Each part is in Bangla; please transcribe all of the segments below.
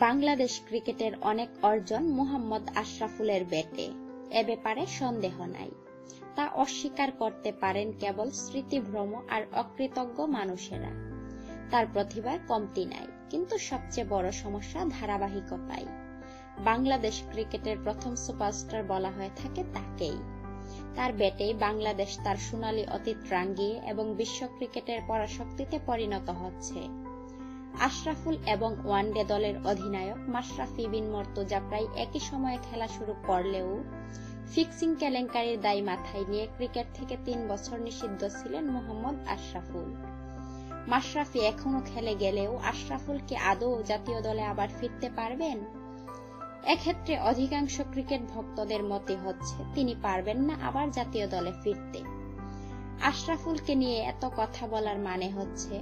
বাংলাদেশ ক্রিকেটের অনেক অর্জন মোহাম্মদ আশরাফুলের ব্যাটে, এ ব্যাপারে সন্দেহ নাই। তা অস্বীকার করতে পারেন কেবল স্মৃতিভ্রম আর অকৃতজ্ঞ মানুষেরা। তার প্রতিভার কমতি নাই, কিন্তু সবচেয়ে বড় সমস্যা ধারাবাহিকতাই। বাংলাদেশ ক্রিকেটের প্রথম সুপারস্টার বলা হয়ে থাকে তাকেই। তার ব্যাটেই বাংলাদেশ তার সোনালী অতীত রাঙ্গিয়ে এবং বিশ্ব ক্রিকেটের পরাশক্তিতে পরিণত হচ্ছে। আশরাফুল এবং ওয়ানডে দলের অধিনায়ক মাশরাফি বিন মর্তুজা প্রায় একই সময়ে খেলা শুরু করলেও ফিক্সিং কেলেঙ্কারির দায় মাথায় নিয়ে ক্রিকেট থেকে 3 বছর নিষিদ্ধ ছিলেন মোহাম্মদ আশরাফুল। মাশরাফি এখনো খেলে গেলেও আশরাফুল কি আদৌ জাতীয় দলে আবার ফিরতে পারবেন? এক্ষেত্রে অধিকাংশ ক্রিকেট ভক্তদের মতে হচ্ছে তিনি পারবেন না আবার জাতীয় দলে ফিরতে। আশরাফুলকে নিয়ে এত কথা বলার মানে হচ্ছে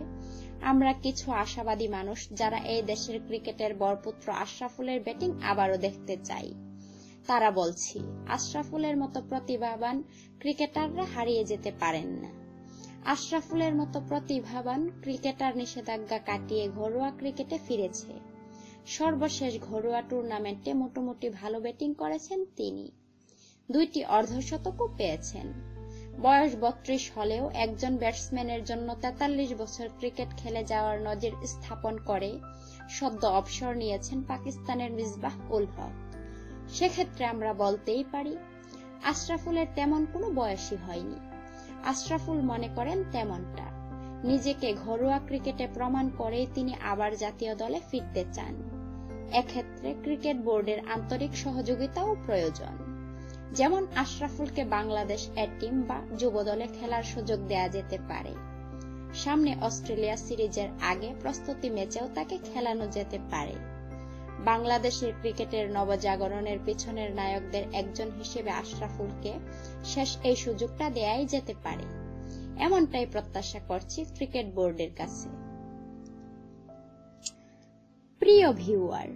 আমরা কিছু আশাবাদী মানুষ যারা এই দেশের ক্রিকেটের বরপুত্র আশরাফুলের ব্যাটিং আবারও দেখতে চাই। তারা বলছি আশরাফুলের মতো প্রতিভাবান ক্রিকেটাররা হারিয়ে যেতে পারেন না। আশরাফুলের মতো প্রতিভাবান ক্রিকেটার নিষেধাজ্ঞা কাটিয়ে ঘরোয়া ক্রিকেটে ফিরেছে। সর্বশেষ ঘরোয়া টুর্নামেন্টে মোটামুটি ভালো ব্যাটিং করেছেন তিনি, 2টি অর্ধশতকও পেয়েছেন। বয়স 32 হলেও একজন ব্যাটসম্যানের জন্য 43 বছর ক্রিকেট খেলে যাওয়ার নজির স্থাপন করে সদ্য অবসর নিয়েছেন পাকিস্তানের মিসবাহ উল হক। সেক্ষেত্রে আমরা বলতেই পারি আশরাফুলের তেমন কোনো বয়সই হয়নি। আশরাফুল মনে করেন তেমনটা। নিজেকে ঘরোয়া ক্রিকেটে প্রমাণ করেই তিনি আবার জাতীয় দলে ফিরতে চান। এক্ষেত্রে ক্রিকেট বোর্ডের আন্তরিক সহযোগিতাও প্রয়োজন। যেমন আশরাফুলকে বাংলাদেশ এ টিম বা যুব দলে খেলার সুযোগ দেয়া যেতে পারে। সামনে অস্ট্রেলিয়া সিরিজের আগে প্রস্তুতি ম্যাচেও তাকে খেলানো যেতে পারে। বাংলাদেশের ক্রিকেটের নবজাগরণের পিছনের নায়কদের একজন হিসেবে আশরাফুলকে শেষ এই সুযোগটা দেয়াই যেতে পারে, এমনটাই প্রত্যাশা করছি ক্রিকেট বোর্ডের কাছে। প্রিয় ভিউয়ার,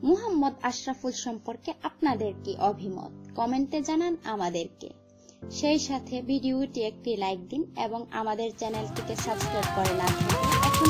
মোহাম্মদ আশরাফুল সম্পর্কে আপনাদের কি অভিমত কমেন্টে জানান আমাদেরকে। সেই সাথে ভিডিওটি একটি লাইক দিন এবং আমাদের চ্যানেলটিকে সাবস্ক্রাইব করে না থাকলে এখন